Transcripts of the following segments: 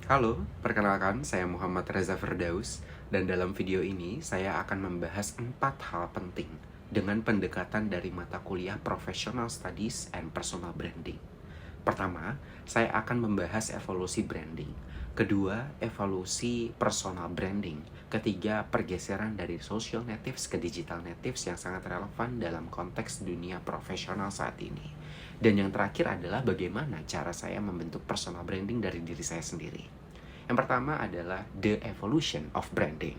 Halo, perkenalkan saya Muhammad Reza Firdaus dan dalam video ini saya akan membahas 4 hal penting dengan pendekatan dari mata kuliah Professional Studies and Personal Branding. Pertama, saya akan membahas evolusi branding. Kedua, evolusi personal branding. Ketiga, pergeseran dari social natives ke digital natives yang sangat relevan dalam konteks dunia profesional saat ini. Dan yang terakhir adalah bagaimana cara saya membentuk personal branding dari diri saya sendiri. Yang pertama adalah the evolution of branding.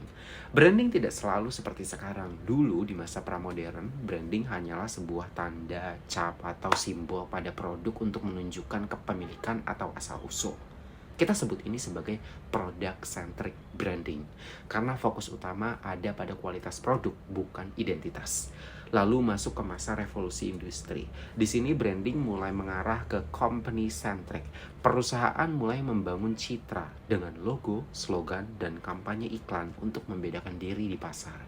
Branding tidak selalu seperti sekarang. Dulu di masa pramodern, branding hanyalah sebuah tanda, cap, atau simbol pada produk untuk menunjukkan kepemilikan atau asal-usul. Kita sebut ini sebagai product-centric branding, karena fokus utama ada pada kualitas produk, bukan identitas. Lalu masuk ke masa revolusi industri. Di sini branding mulai mengarah ke company-centric. Perusahaan mulai membangun citra dengan logo, slogan, dan kampanye iklan untuk membedakan diri di pasar.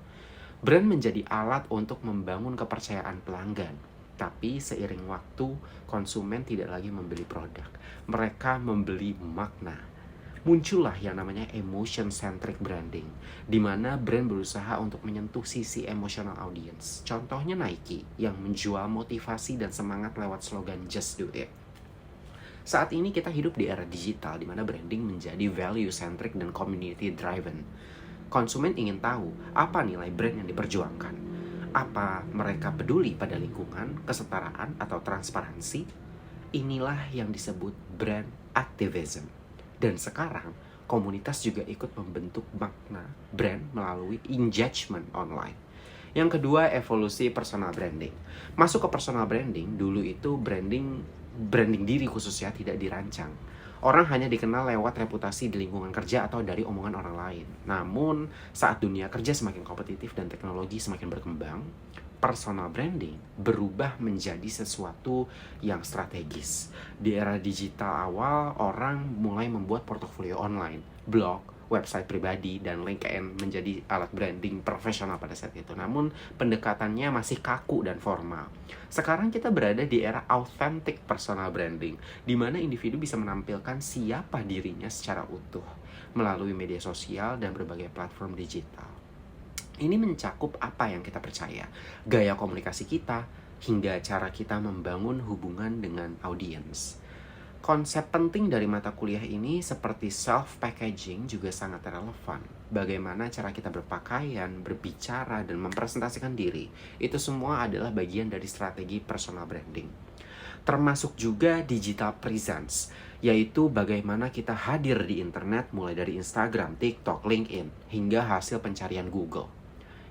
Brand menjadi alat untuk membangun kepercayaan pelanggan. Tapi seiring waktu, konsumen tidak lagi membeli produk. Mereka membeli makna. Muncullah yang namanya emotion-centric branding, di mana brand berusaha untuk menyentuh sisi emotional audience. Contohnya Nike, yang menjual motivasi dan semangat lewat slogan Just Do It. Saat ini kita hidup di era digital, di mana branding menjadi value-centric dan community-driven. Konsumen ingin tahu apa nilai brand yang diperjuangkan. Apa mereka peduli pada lingkungan, kesetaraan, atau transparansi? Inilah yang disebut brand activism. Dan sekarang, komunitas juga ikut membentuk makna brand melalui engagement online. Yang kedua, evolusi personal branding. Masuk ke personal branding, dulu itu branding diri khususnya tidak dirancang. Orang hanya dikenal lewat reputasi di lingkungan kerja atau dari omongan orang lain. Namun, saat dunia kerja semakin kompetitif dan teknologi semakin berkembang, personal branding berubah menjadi sesuatu yang strategis. Di era digital awal, orang mulai membuat portofolio online, blog, website pribadi, dan LinkedIn menjadi alat branding profesional pada saat itu. Namun, pendekatannya masih kaku dan formal. Sekarang kita berada di era authentic personal branding, di mana individu bisa menampilkan siapa dirinya secara utuh melalui media sosial dan berbagai platform digital. Ini mencakup apa yang kita percaya, gaya komunikasi kita, hingga cara kita membangun hubungan dengan audiens. Konsep penting dari mata kuliah ini seperti self-packaging juga sangat relevan. Bagaimana cara kita berpakaian, berbicara, dan mempresentasikan diri. Itu semua adalah bagian dari strategi personal branding. Termasuk juga digital presence, yaitu bagaimana kita hadir di internet mulai dari Instagram, TikTok, LinkedIn, hingga hasil pencarian Google.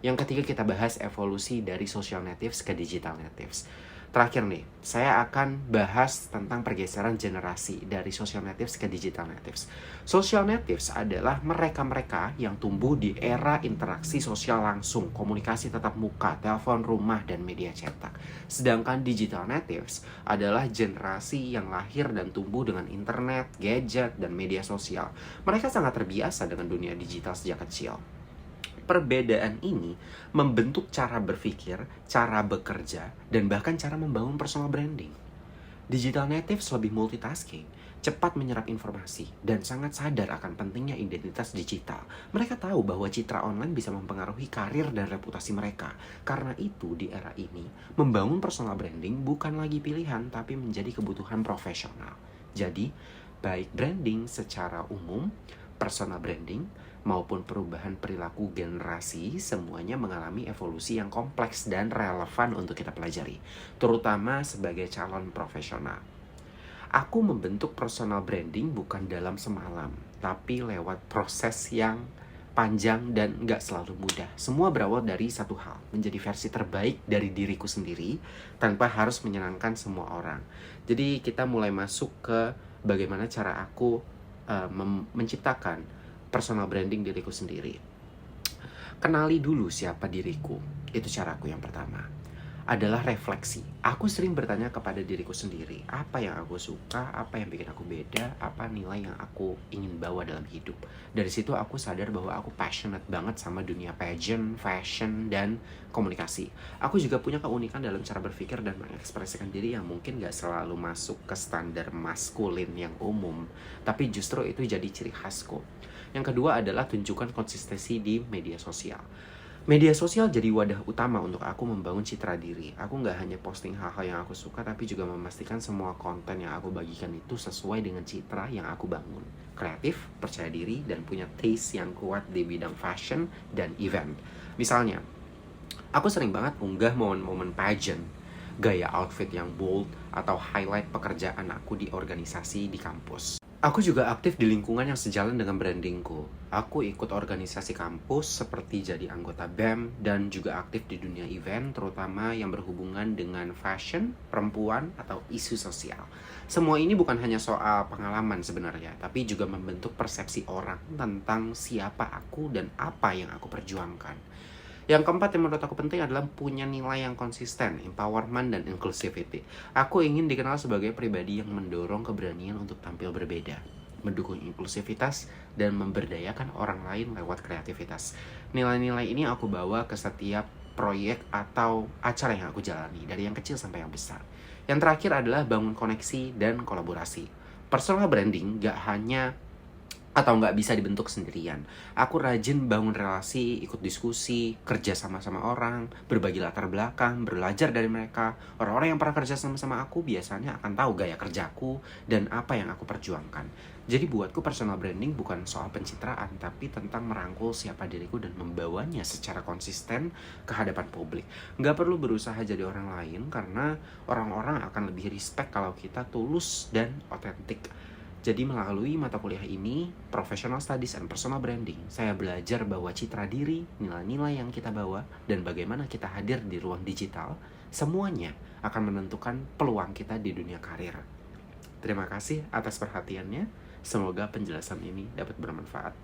Yang ketiga, kita bahas evolusi dari social natives ke digital natives. Terakhir nih, saya akan bahas tentang pergeseran generasi dari social natives ke digital natives. Social natives adalah mereka-mereka yang tumbuh di era interaksi sosial langsung, komunikasi tatap muka, telepon rumah, dan media cetak. Sedangkan digital natives adalah generasi yang lahir dan tumbuh dengan internet, gadget, dan media sosial. Mereka sangat terbiasa dengan dunia digital sejak kecil. Perbedaan ini membentuk cara berpikir, cara bekerja, dan bahkan cara membangun personal branding. Digital natives lebih multitasking, cepat menyerap informasi, dan sangat sadar akan pentingnya identitas digital. Mereka tahu bahwa citra online bisa mempengaruhi karir dan reputasi mereka. Karena itu, di era ini, membangun personal branding bukan lagi pilihan, tapi menjadi kebutuhan profesional. Jadi, baik branding secara umum, personal branding, maupun perubahan perilaku generasi, semuanya mengalami evolusi yang kompleks dan relevan untuk kita pelajari, terutama sebagai calon profesional. Aku membentuk personal branding bukan dalam semalam, tapi lewat proses yang panjang dan gak selalu mudah. Semua berawal dari satu hal, menjadi versi terbaik dari diriku sendiri, tanpa harus menyenangkan semua orang. Jadi kita mulai masuk ke bagaimana cara aku menciptakan personal branding diriku sendiri. Kenali dulu siapa diriku. Itu caraku yang pertama. adalah refleksi. Aku sering bertanya kepada diriku sendiri, apa yang aku suka, apa yang bikin aku beda, apa nilai yang aku ingin bawa dalam hidup. Dari situ aku sadar bahwa aku passionate banget sama dunia pageant, fashion, dan komunikasi. Aku juga punya keunikan dalam cara berpikir dan mengekspresikan diri yang mungkin gak selalu masuk ke standar maskulin yang umum, tapi justru itu jadi ciri khasku. Yang kedua adalah tunjukkan konsistensi di media sosial. Media sosial jadi wadah utama untuk aku membangun citra diri. Aku nggak hanya posting hal-hal yang aku suka, tapi juga memastikan semua konten yang aku bagikan itu sesuai dengan citra yang aku bangun. Kreatif, percaya diri, dan punya taste yang kuat di bidang fashion dan event. Misalnya, aku sering banget unggah momen-momen pageant, gaya outfit yang bold, atau highlight pekerjaan aku di organisasi di kampus. Aku juga aktif di lingkungan yang sejalan dengan brandingku. Aku ikut organisasi kampus seperti jadi anggota BEM dan juga aktif di dunia event, terutama yang berhubungan dengan fashion, perempuan, atau isu sosial. Semua ini bukan hanya soal pengalaman sebenarnya, tapi juga membentuk persepsi orang tentang siapa aku dan apa yang aku perjuangkan. Yang keempat yang menurut aku penting adalah punya nilai yang konsisten, empowerment, dan inclusivity. Aku ingin dikenal sebagai pribadi yang mendorong keberanian untuk tampil berbeda, mendukung inklusivitas, dan memberdayakan orang lain lewat kreativitas. Nilai-nilai ini aku bawa ke setiap proyek atau acara yang aku jalani, dari yang kecil sampai yang besar. Yang terakhir adalah bangun koneksi dan kolaborasi. Personal branding gak hanya atau nggak bisa dibentuk sendirian. Aku rajin bangun relasi, ikut diskusi, kerja sama-sama orang, berbagi latar belakang, belajar dari mereka. Orang-orang yang pernah kerja sama-sama aku biasanya akan tahu gaya kerjaku dan apa yang aku perjuangkan. Jadi buatku personal branding bukan soal pencitraan, tapi tentang merangkul siapa diriku dan membawanya secara konsisten ke hadapan publik. Nggak perlu berusaha jadi orang lain, karena orang-orang akan lebih respect kalau kita tulus dan otentik. Jadi melalui mata kuliah ini, Professional Studies and Personal Branding, saya belajar bahwa citra diri, nilai-nilai yang kita bawa, dan bagaimana kita hadir di ruang digital, semuanya akan menentukan peluang kita di dunia karir. Terima kasih atas perhatiannya. Semoga penjelasan ini dapat bermanfaat.